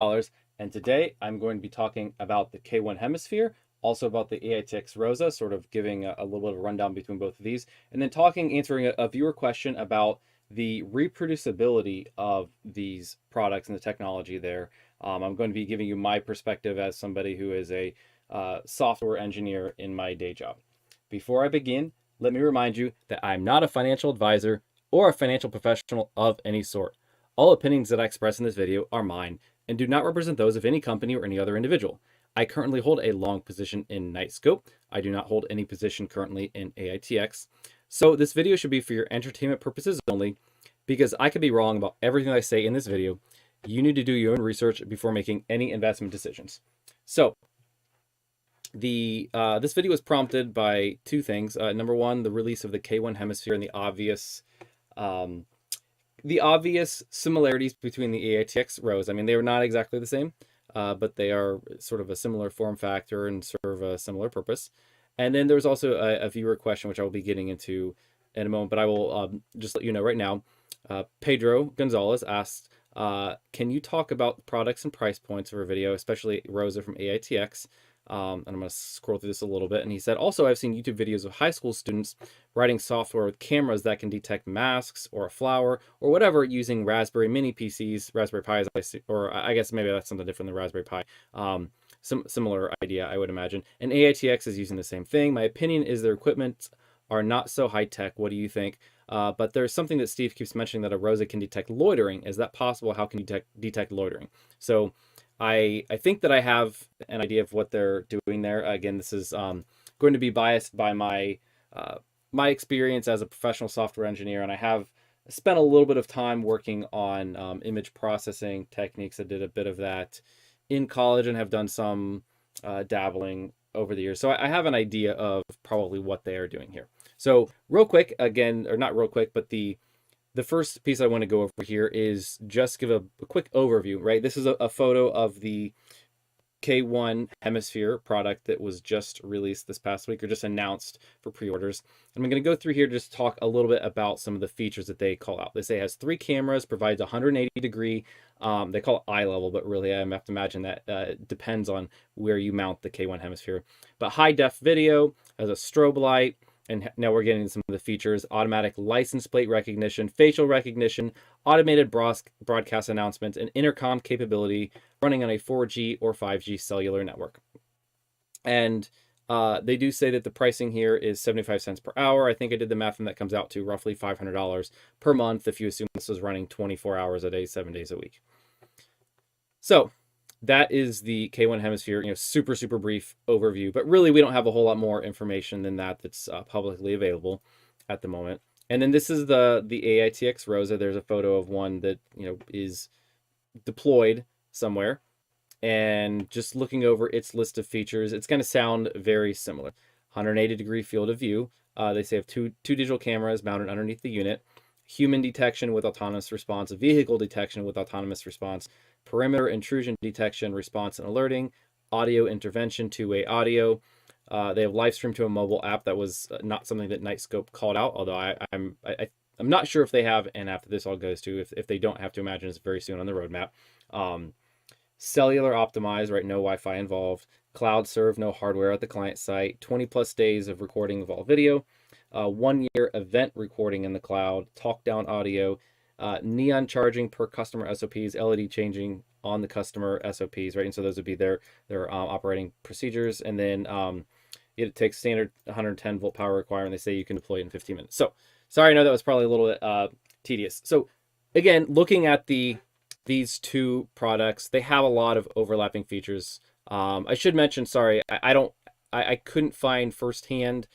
And today I'm going to be talking about the K1 Hemisphere, also about the AITX ROSA, sort of giving a little bit of a rundown between both of these, and then answering a viewer question about the reproducibility of these products and the technology there. I'm going to be giving you my perspective as somebody who is a software engineer in my day job. Before I begin, let me remind you that I'm not a financial advisor or a financial professional of any sort. All opinions that I express in this video are mine and do not represent those of any company or any other individual. I currently hold a long position in Knightscope. I do not hold any position currently in AITX. So this video should be for your entertainment purposes only, because I could be wrong about everything I say in this video. You need to do your own research before making any investment decisions. So this video was prompted by two things. Number one, the release of the K1 Hemisphere and the obvious similarities between the AITX ROSA. I mean, they are not exactly the same, but they are sort of a similar form factor and serve a similar purpose. And then there's also a viewer question, which I will be getting into in a moment, but I will just let you know right now. Pedro Gonzalez asked, can you talk about products and price points of our video, especially ROSA from AITX? And I'm going to scroll through this a little bit. And he said, also, I've seen YouTube videos of high school students writing software with cameras that can detect masks or a flower or whatever using Raspberry Mini PCs, Raspberry Pis, or I guess maybe that's something different than Raspberry Pi. Similar idea, I would imagine. And AITX is using the same thing. My opinion is their equipment are not so high tech. What do you think? But there's something that Steve keeps mentioning, that a ROSA can detect loitering. Is that possible? How can you detect loitering? So I think that I have an idea of what they're doing there. Again, this is going to be biased by my experience as a professional software engineer, and I have spent a little bit of time working on image processing techniques. I did a bit of that in college and have done some dabbling over the years. So I have an idea of probably what they are doing here. So real quick, again, or not real quick, but the first piece I want to go over here is just give a quick overview, right? This is a photo of the K1 Hemisphere product that was just released this past week, or just announced for pre-orders. And I'm going to go through here just talk a little bit about some of the features that they call out. They say it has 3 cameras, provides 180 degree, they call it eye level, but really I have to imagine that depends on where you mount the K1 Hemisphere. But high def video, has a strobe light, and now we're getting some of the features: automatic license plate recognition, facial recognition, automated broadcast announcements, and intercom capability, running on a 4G or 5G cellular network. And they do say that the pricing here is 75 cents per hour. I think I did the math, and that comes out to roughly $500 per month if you assume this is running 24 hours a day, 7 days a week. So that is the K1 Hemisphere, super brief overview, but really we don't have a whole lot more information than that that's publicly available at the moment. And then this is the AITX ROSA. There's a photo of one that is deployed somewhere, and just looking over its list of features, it's going to sound very similar. 180 degree field of view. They say have two digital cameras mounted underneath the unit. Human detection with autonomous response, vehicle detection with autonomous response, perimeter intrusion detection, response and alerting, audio intervention, two-way audio. They have live stream to a mobile app. That was not something that Knightscope called out, although I'm not sure if they have an app that this all goes to. If they don't, have to imagine it's very soon on the roadmap. Cellular optimized, right? No Wi-Fi involved. Cloud serve, no hardware at the client site. 20+ days of recording of all video. 1-year event recording in the cloud. Talk down audio. Neon charging per customer SOPs. LED changing on the customer SOPs, right? And so those would be their operating procedures. And then it takes standard 110 volt power requirement. They say you can deploy it in 15 minutes. So sorry, I know that was probably a little bit tedious. So again, looking at these two products, they have a lot of overlapping features. I should mention, sorry, I couldn't find firsthand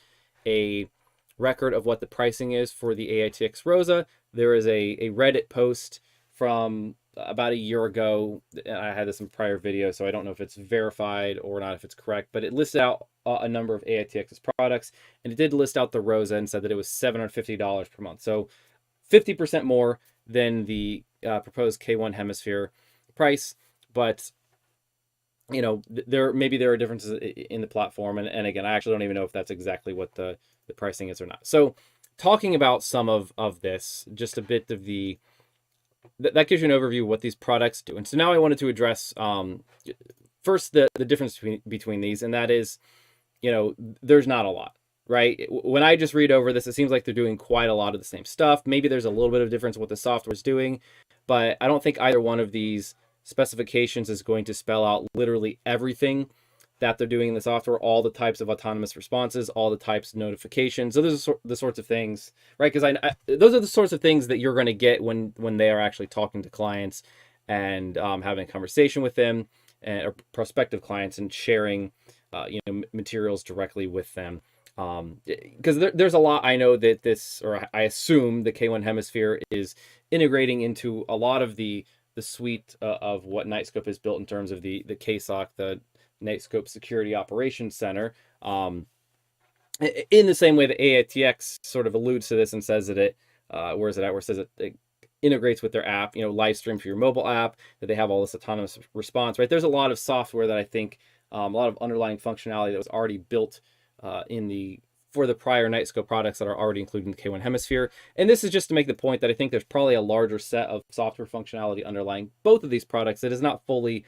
a record of what the pricing is for the AITX ROSA. There is a Reddit post from about a year ago. I had this in prior video, so I don't know if it's verified or not, if it's correct, but it listed out a number of AITX's products, and it did list out the ROSA and said that it was $750 per month. So 50% more than the proposed K1 Hemisphere price, but there are differences in the platform, and again, I actually don't even know if that's exactly what the pricing is or not. So talking about some of this, just a bit of the that gives you an overview of what these products do. And so now I wanted to address first the difference between these, and that is, there's not a lot, right? When I just read over this, it seems like they're doing quite a lot of the same stuff. Maybe there's a little bit of difference in what the software is doing, but I don't think either one of these specifications is going to spell out literally everything that they're doing in the software, all the types of autonomous responses, all the types of notifications. So those are the sorts of things, right? Because those are the sorts of things that you're going to get when they are actually talking to clients and having a conversation with them, or prospective clients, and sharing materials directly with them. Because there's a lot I know that this, or I assume the K1 Hemisphere is integrating into a lot of the suite of what Knightscope has built in terms of the KSOC, the Knightscope Security Operations Center. In the same way that AITX sort of alludes to this and says that it, where is it at? Where it says it integrates with their app, live stream for your mobile app, that they have all this autonomous response, right? There's a lot of software that I think, a lot of underlying functionality that was already built for the prior Knightscope products that are already included in the K1 Hemisphere. And this is just to make the point that I think there's probably a larger set of software functionality underlying both of these products that is not fully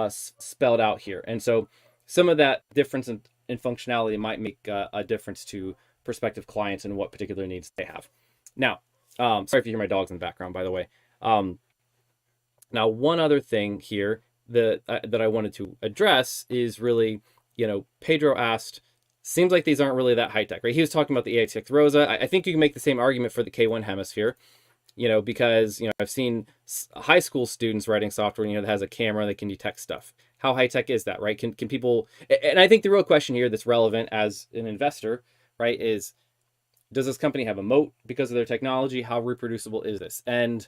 spelled out here. And so some of that difference in functionality might make a difference to prospective clients and what particular needs they have. Now, sorry if you hear my dogs in the background, by the way. Now, one other thing here that I wanted to address is really, Pedro asked, seems like these aren't really that high tech, right? He was talking about the AITX ROSA. I think you can make the same argument for the K1 Hemisphere, because, I've seen high school students writing software, that has a camera that can detect stuff. How high tech is that, right? Can people, and I think the real question here that's relevant as an investor, right, is, does this company have a moat because of their technology? How reproducible is this? And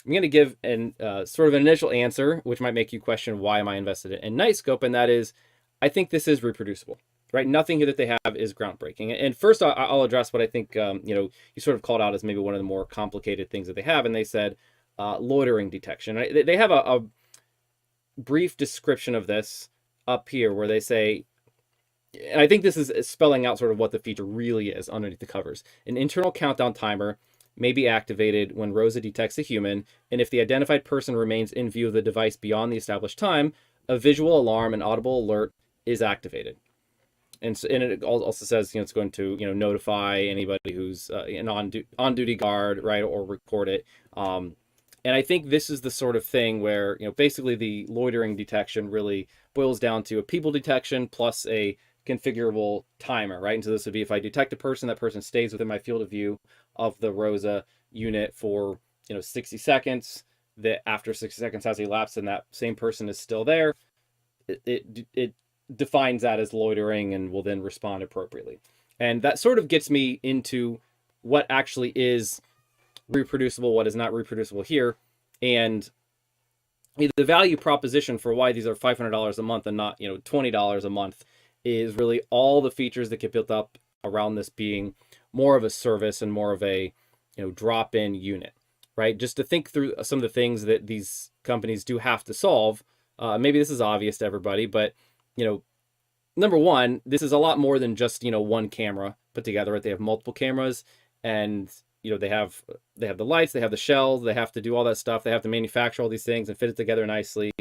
I'm going to give an sort of an initial answer, which might make you question, why am I invested in Knightscope? And that is, I think this is reproducible, right? Nothing here that they have is groundbreaking. And first, I'll address what I think, you sort of called out as maybe one of the more complicated things that they have. And they said loitering detection. Right? They have a brief description of this up here where they say, and I think this is spelling out sort of what the feature really is underneath the covers. An internal countdown timer may be activated when ROSA detects a human, and if the identified person remains in view of the device beyond the established time, a visual alarm and audible alert is activated. And it also says, it's going to, notify anybody who's an on-duty guard, right, or record it. And I think this is the sort of thing where, basically the loitering detection really boils down to a people detection plus a configurable timer, right? And so this would be, if I detect a person, that person stays within my field of view of the ROSA unit for, 60 seconds, that after 60 seconds has elapsed and that same person is still there, it defines that as loitering and will then respond appropriately. And that sort of gets me into what actually is reproducible, what is not reproducible here. And the value proposition for why these are $500 a month and not, $20 a month is really all the features that get built up around this being more of a service and more of a, drop-in unit, right? Just to think through some of the things that these companies do have to solve. Maybe this is obvious to everybody, but, number one, this is a lot more than just, one camera put together, right? They have multiple cameras, and, they have the lights, they have the shells, they have to do all that stuff. They have to manufacture all these things and fit it together nicely.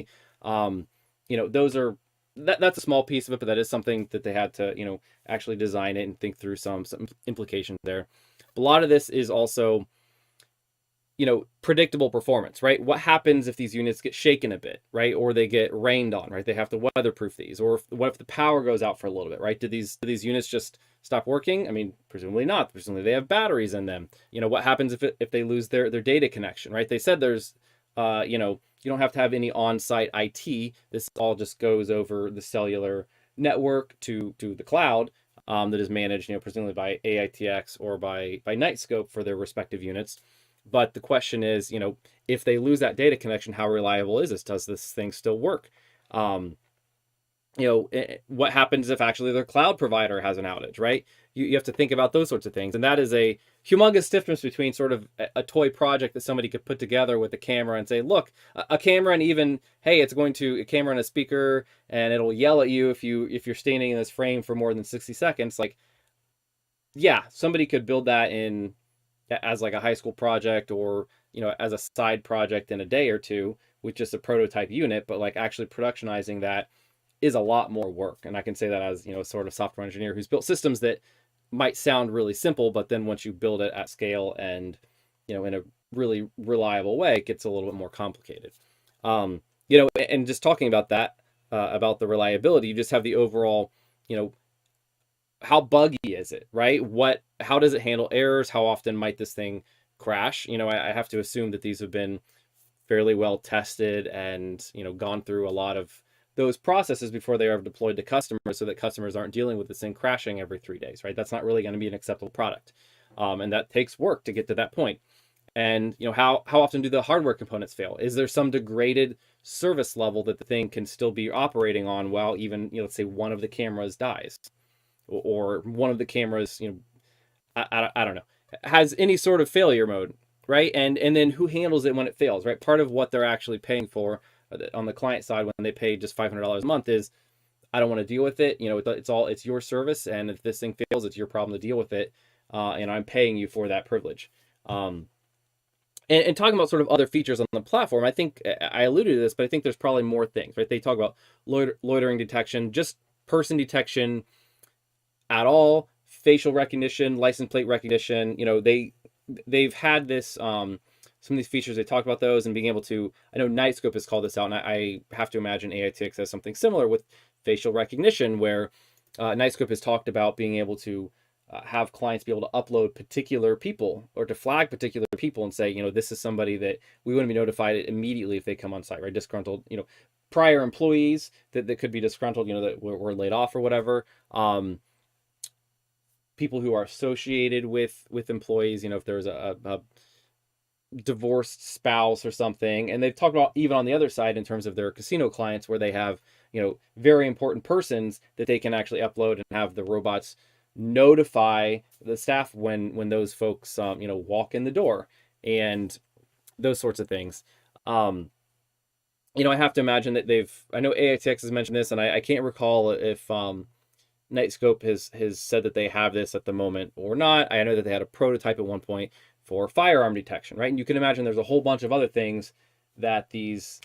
Those are, that's a small piece of it, but that is something that they had to, actually design it and think through some implications there. But a lot of this is also, predictable performance, right? What happens if these units get shaken a bit, right? Or they get rained on, right? They have to weatherproof these. Or what if the power goes out for a little bit, right? Do these units just stop working? I mean, presumably not. Presumably they have batteries in them. What happens if they lose their data connection, right? They said there's, you don't have to have any on-site IT. This all just goes over the cellular network to the cloud that is managed, presumably by AITX or by Knightscope for their respective units. But the question is, if they lose that data connection, how reliable is this? Does this thing still work? What happens if actually their cloud provider has an outage, right? You have to think about those sorts of things. And that is a humongous difference between sort of a toy project that somebody could put together with a camera and say, look, a camera, and even, hey, it's going to a camera and a speaker, and it'll yell at you if you're standing in this frame for more than 60 seconds. Like, yeah, somebody could build that in as like a high school project, or as a side project in a day or two with just a prototype unit, but like actually productionizing that is a lot more work. And I can say that as, sort of software engineer who's built systems that might sound really simple, but then once you build it at scale and, in a really reliable way, it gets a little bit more complicated. And just talking about that, about the reliability, you just have the overall, how buggy is it, right? How does it handle errors? How often might this thing crash? I have to assume that these have been fairly well tested and, gone through a lot of those processes before they are deployed to customers, so that customers aren't dealing with this thing crashing every 3 days, right? That's not really going to be an acceptable product. And that takes work to get to that point. And, how often do the hardware components fail? Is there some degraded service level that the thing can still be operating on while even, let's say one of the cameras dies, or one of the cameras, I don't know, has any sort of failure mode, right? And then who handles it when it fails, right? Part of what they're actually paying for on the client side when they pay just $500 a month is, I don't want to deal with it. It's your service, and if this thing fails, it's your problem to deal with it. And I'm paying you for that privilege. And talking about sort of other features on the platform, I think I alluded to this, but I think there's probably more things, right? They talk about loitering detection, just person detection at all, facial recognition, license plate recognition. They've had this, some of these features, they talked about those and being able to, I know Knightscope has called this out, and I have to imagine AITX has something similar with facial recognition, where Knightscope has talked about being able to have clients be able to upload particular people or to flag particular people and say, this is somebody that we want to be notified immediately if they come on site, right? Disgruntled, prior employees that could be disgruntled, that were laid off or whatever. People who are associated with employees, if there's a divorced spouse or something. And they've talked about even on the other side in terms of their casino clients, where they have, very important persons that they can actually upload and have the robots notify the staff when those folks walk in the door, and those sorts of things. I have to imagine that I know AITX has mentioned this, and I can't recall if Knightscope has said that they have this at the moment or not. I know that they had a prototype at one point for firearm detection, right? And you can imagine there's a whole bunch of other things that these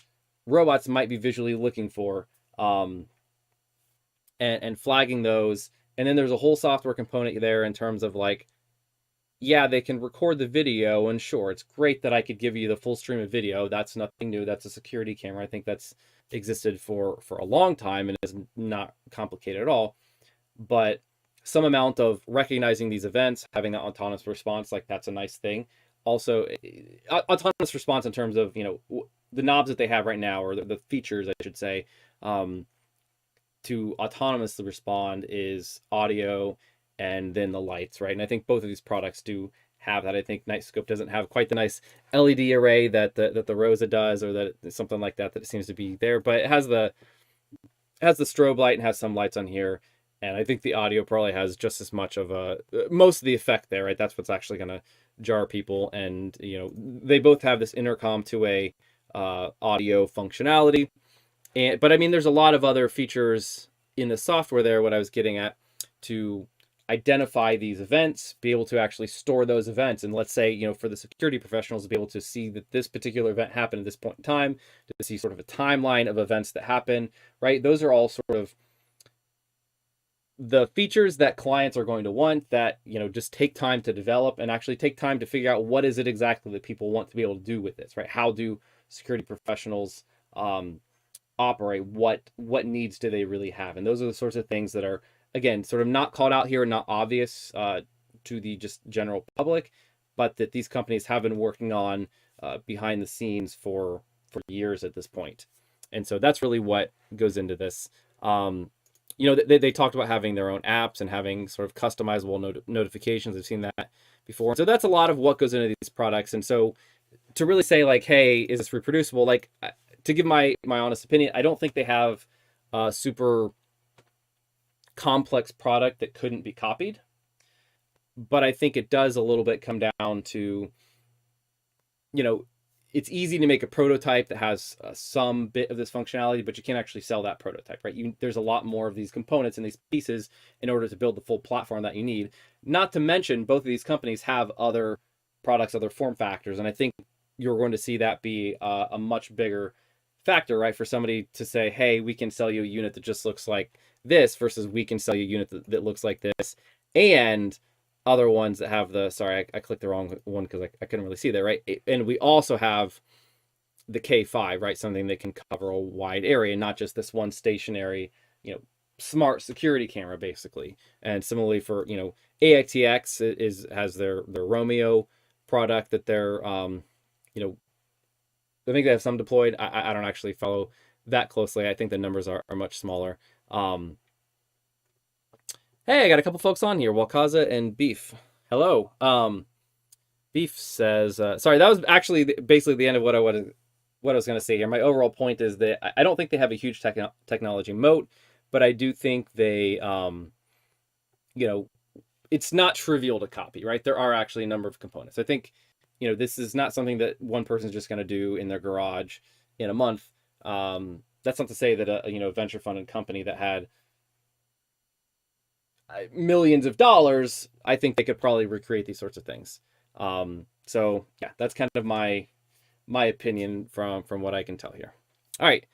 robots might be visually looking for, and flagging those. And then there's a whole software component there in terms of like, yeah, they can record the video, and sure, it's great that I could give you the full stream of video. That's nothing new. That's a security camera. I think that's existed for a long time and is not complicated at all. But some amount of recognizing these events, having that autonomous response, like that's a nice thing. Also, autonomous response in terms of, the knobs that they have right now, or the features, I should say, to autonomously respond is audio and then the lights, right? And I think both of these products do have that. I think Knightscope doesn't have quite the nice LED array that the Rosa does, or that something like that it seems to be there, but it has the strobe light and has some lights on here. And I think the audio probably has just as much of most of the effect there, right? That's what's actually going to jar people. And, they both have this intercom to a audio functionality. But I mean, there's a lot of other features in the software there, what I was getting at, to identify these events, be able to actually store those events. And let's say, for the security professionals to be able to see that this particular event happened at this point in time, to see sort of a timeline of events that happen, right? Those are all sort of the features that clients are going to want, that, just take time to develop and actually take time to figure out what is it exactly that people want to be able to do with this, right? How do security professionals operate? What needs do they really have? And those are the sorts of things that are, again, sort of not called out here, not obvious to the just general public, but that these companies have been working on behind the scenes for years at this point. And so that's really what goes into this. They talked about having their own apps and having sort of customizable notifications. I've seen that before. So that's a lot of what goes into these products. And so to really say like, hey, is this reproducible? Like, to give my honest opinion, I don't think they have a super complex product that couldn't be copied. But I think it does a little bit come down to, it's easy to make a prototype that has some bit of this functionality, but you can't actually sell that prototype, right? There's a lot more of these components and these pieces in order to build the full platform that you need. Not to mention, both of these companies have other products, other form factors. And I think, you're going to see that be a much bigger factor, right? For somebody to say, hey, we can sell you a unit that just looks like this versus we can sell you a unit that looks like this. And other ones that have the, sorry, I clicked the wrong one because I couldn't really see that, right? And we also have the K5, right? Something that can cover a wide area, not just this one stationary, smart security camera, basically. And similarly for, AITX has their Romeo product that they're, I think they have some deployed. I don't actually follow that closely. I think the numbers are much smaller. Hey, I got a couple folks on here. Wakaza and Beef. Hello. Beef says, sorry, that was actually basically the end of what I was going to say here. My overall point is that I don't think they have a huge technology moat, but I do think they, it's not trivial to copy, right? There are actually a number of components. I think, this is not something that one person's just going to do in their garage in a month. That's not to say that a venture funded company that had millions of dollars, I think they could probably recreate these sorts of things. So yeah, that's kind of my opinion from what I can tell here. All right.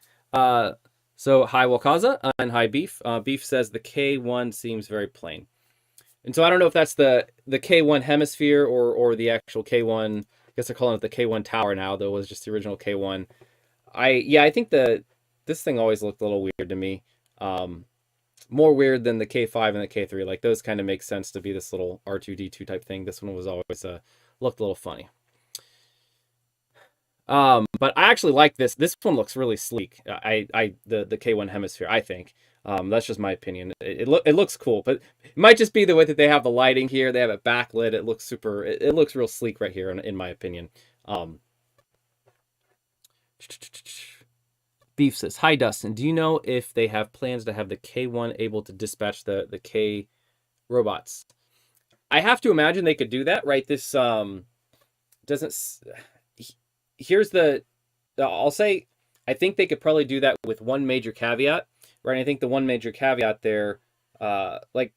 So hi Wakaza and hi Beef. Beef says the K1 seems very plain. And so I don't know if that's the K1 Hemisphere or the actual K1. I guess they're calling it the K1 Tower now, though it was just the original K1. I think this thing always looked a little weird to me. More weird than the K5 and the K3. Like those kind of make sense to be this little R2D2 type thing. This one was always looked a little funny. But I actually like this. This one looks really sleek. The K1 Hemisphere, I think. That's just my opinion. It looks cool, but it might just be the way that they have the lighting here. They have it backlit. It looks super. It looks real sleek right here, in my opinion. Beef says, hi Dustin. Do you know if they have plans to have the K1 able to dispatch the K robots? I have to imagine they could do that, right? This doesn't. Here's I'll say, I think they could probably do that with one major caveat, right? I think the one major caveat there, like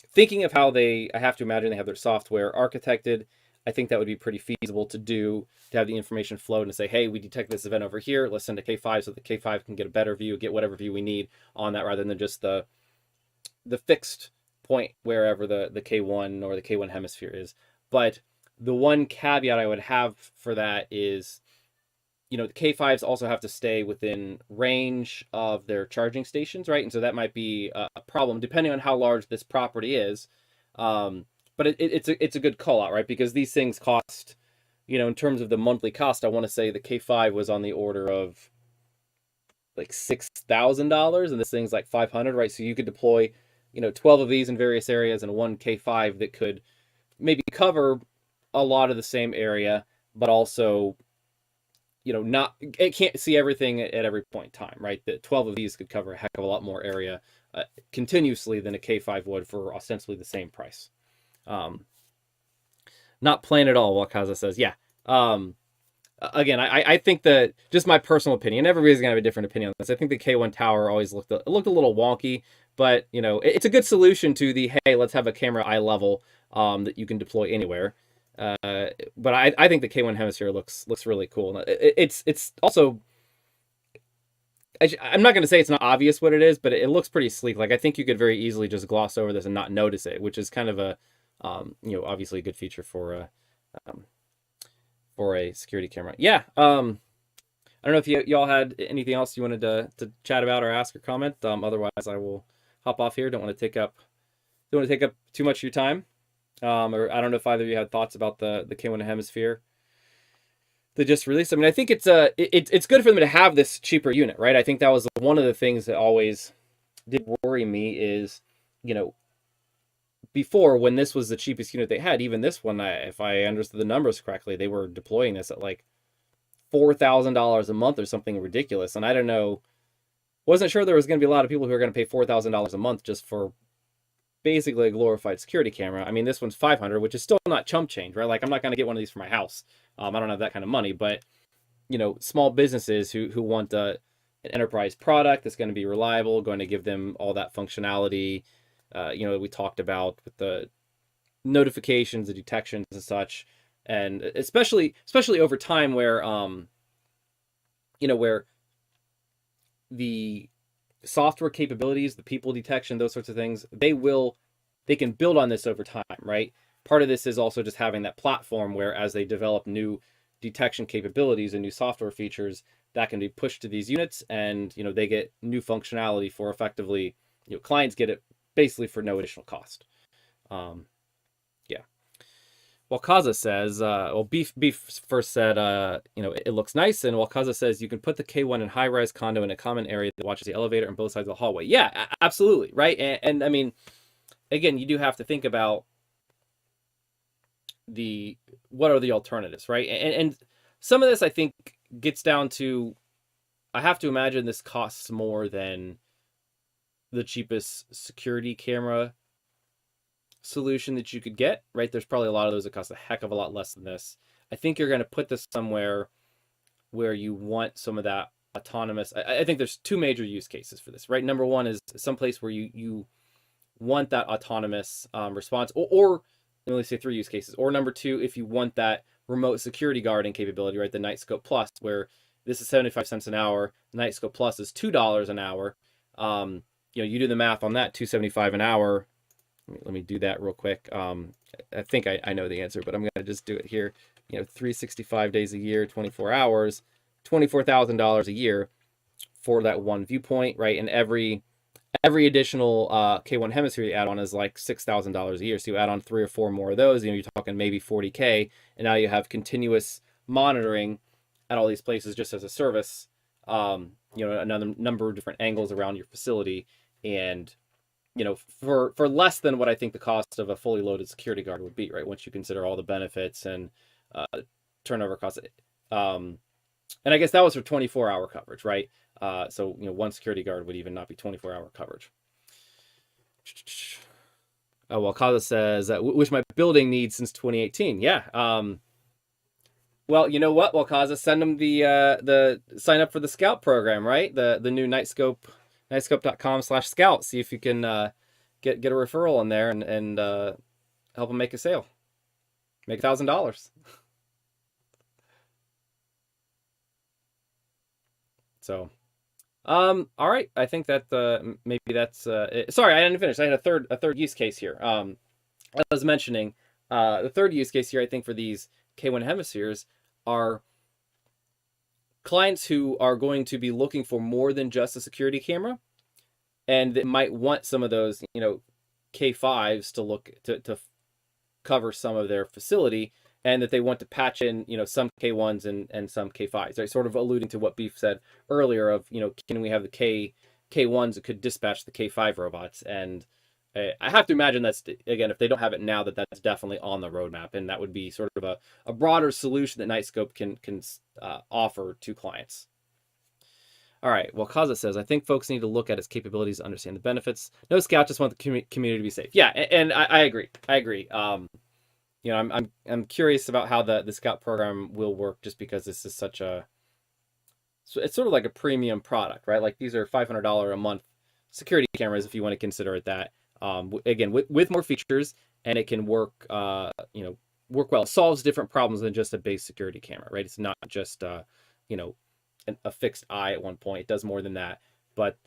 thinking of how I have to imagine they have their software architected. I think that would be pretty feasible to do, to have the information flow and to say, hey, we detect this event over here. Let's send to K5 so the K5 can get a better view, get whatever view we need on that, rather than just the fixed point wherever the K1 or the K1 Hemisphere is. But the one caveat I would have for that is, the K5s also have to stay within range of their charging stations, right? And so that might be a problem depending on how large this property is. But it's a good call out, right? Because these things cost, in terms of the monthly cost, I want to say the K5 was on the order of like $6,000 and this thing's like $500, right? So you could deploy, 12 of these in various areas and one K5 that could maybe cover a lot of the same area, but also, it can't see everything at every point in time, right? The 12 of these could cover a heck of a lot more area continuously than a K5 would for ostensibly the same price. Not plain at all, Wakaza says. Yeah. Again, I think that, just my personal opinion, everybody's gonna have a different opinion on this. I think the K1 Tower always looked a little wonky, but it's a good solution to the, hey, let's have a camera eye level that you can deploy anywhere. But I think the K1 Hemisphere looks really cool. It's also, I'm not going to say it's not obvious what it is, but it looks pretty sleek. Like I think you could very easily just gloss over this and not notice it, which is kind of a, obviously a good feature for a security camera. Yeah. I don't know if y'all had anything else you wanted to chat about or ask or comment. Otherwise I will hop off here. Don't want to take up too much of your time. Or I don't know if either of you had thoughts about the K1 Hemisphere they just released. I mean, I think it's good for them to have this cheaper unit, right? I think that was one of the things that always did worry me is, before, when this was the cheapest unit they had, even this one, if I understood the numbers correctly, they were deploying this at like $4,000 a month or something ridiculous. And I don't know, wasn't sure there was going to be a lot of people who are going to pay $4,000 a month just for basically a glorified security camera. I mean, this one's $500, which is still not chump change, right? Like I'm not going to get one of these for my house. I don't have that kind of money, but small businesses who want an enterprise product that's going to be reliable, going to give them all that functionality, we talked about with the notifications, the detections and such, and especially over time where where the software capabilities, the people detection, those sorts of things, they can build on this over time, right? Part of this is also just having that platform where as they develop new detection capabilities and new software features, that can be pushed to these units, and they get new functionality for effectively, clients get it basically for no additional cost. Yeah. Well, Kaza says, Beef first said, it looks nice. And while Kaza says you can put the K1 in high-rise condo in a common area that watches the elevator on both sides of the hallway. Yeah, absolutely. Right. And I mean, again, you do have to think about what are the alternatives, right? And some of this, I think, gets down to, I have to imagine this costs more than the cheapest security camera solution that you could get, right? There's probably a lot of those that cost a heck of a lot less than this. I think you're going to put this somewhere where you want some of that autonomous. I think there's two major use cases for this, right? Number one is someplace where you want that autonomous response, or let me say three use cases. Or number two, if you want that remote security guarding capability, right? The Knightscope Plus, where this is 75 cents an hour. Knightscope Plus is $2 an hour. You do the math on that, $2.75 an hour. Let me do that real quick. I think I know the answer, but I'm going to just do it here. 365 days a year, 24 hours, $24,000 a year for that one viewpoint, right? And every additional K1 Hemisphere you add on is like $6,000 a year. So you add on 3 or 4 more of those, you're talking maybe $40K, and now you have continuous monitoring at all these places just as a service. Another number of different angles around your facility, and for less than what I think the cost of a fully loaded security guard would be, right? Once you consider all the benefits and turnover costs. And I guess that was for 24-hour coverage, right? So, one security guard would even not be 24-hour coverage. Oh, well, Kaza says, which my building needs since 2018. Yeah. Well, you know what? Well, Kaza, send them the sign up for the Scout program, right? The new Knightscope.com/Scout. See if you can get a referral in there and help them make a sale. Make $1,000. So, all right. I think that maybe that's it. Sorry, I didn't finish. I had a third use case here. I was mentioning the third use case here, I think, for these K1 Hemispheres are clients who are going to be looking for more than just a security camera, and that might want some of those, K5s to look to cover some of their facility, and that they want to patch in, some K1s and some K5s, right? Sort of alluding to what Beef said earlier of, can we have the K1s that could dispatch the K5 robots? And I have to imagine that's, again, if they don't have it now, that's definitely on the roadmap, and that would be sort of a broader solution that Knightscope can offer to clients. All right. Well, Kaza says, I think folks need to look at its capabilities to understand the benefits. No Scout, just want the community to be safe. Yeah, and I agree. I'm curious about how the Scout program will work, just because this is it's sort of like a premium product, right? Like, these are $500 a month security cameras, if you want to consider it that. Again, with more features, and it can work, work well. It solves different problems than just a base security camera, right? It's not just, a fixed eye at one point. It does more than that. But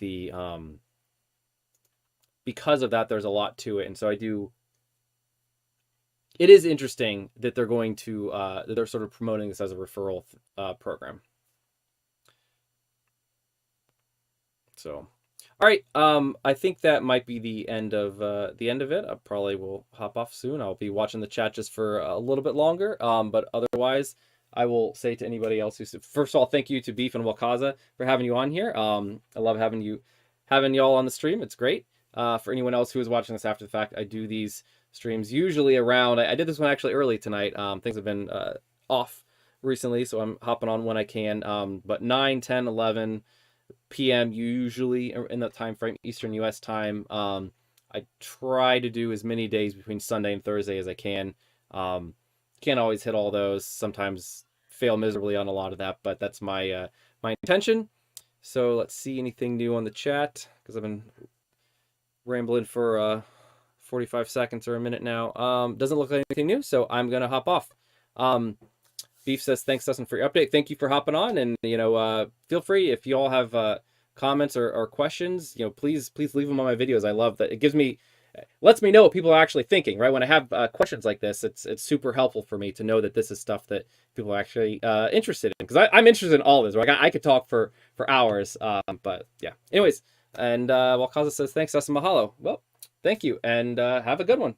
because of that, there's a lot to it. And so it is interesting that they're going to, that they're sort of promoting this as a referral program. So, all right. I think that might be the end of it. I probably will hop off soon. I'll be watching the chat just for a little bit longer. But otherwise, I will say to anybody else first of all, thank you to Beef and Wakaza for having you on here. I love having y'all on the stream. It's great. For anyone else who is watching this after the fact, I do these streams usually around. I did this one actually early tonight. Things have been off recently, so I'm hopping on when I can. But 9, 10, 11 p.m. usually in that time frame, Eastern U.S. time. I try to do as many days between Sunday and Thursday as I can. Can't always hit all those. Sometimes fail miserably on a lot of that, but that's my intention. So let's see anything new on the chat, because I've been rambling for 45 seconds or a minute now. Doesn't look like anything new, so I'm gonna hop off. Beef says, thanks, Dustin, for your update. Thank you for hopping on. And, feel free, if you all have comments or questions, please leave them on my videos. I love that. Lets me know what people are actually thinking, right? When I have questions like this, it's super helpful for me to know that this is stuff that people are actually interested in. Because I'm interested in all this. Right? I could talk for hours. But yeah. Anyways, and Walkaza says, thanks, Dustin, mahalo. Well, thank you, and have a good one.